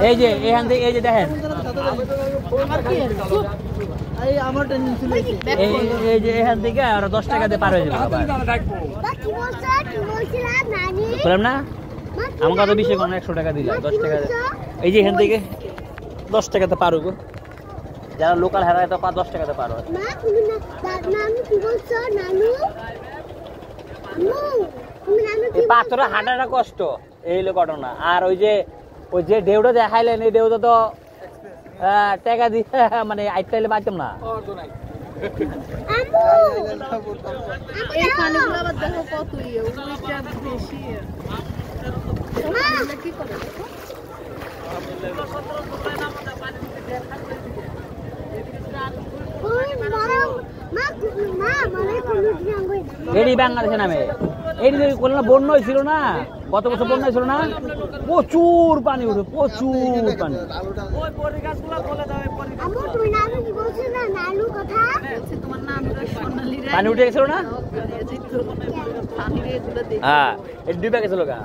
এই যে এখান থেকে এই যে দেখেন এই যে এখান থেকে আর 10 টাকাতে পার হয়ে যাবে বললাম না আমার কাছে বেশি কোনো 100 টাকা দিলা 10 টাকা এই যে এখান থেকে 10 টাকাতে পার হবো যারা লোকাল হারায় তো 10 টাকাতে পার হয় এই পাথরে হাঁটাটা কষ্ট এই হলো ঘটনা আর ওই যে ঢেউটা দেখাইলেন এই ঢেউটা তো টাকা দিয়ে মানে আইটাইলে পাইতাম না এটি বাংলাদেশে নামে এটি কোনো বন্যা হয়েছিল না গত বছর বন্যা হয়েছিল না প্রচুর পানি উঠে প্রচুর পানি পানি উঠে গেছিল না হ্যাঁ এটি ডুবে গেছিল গা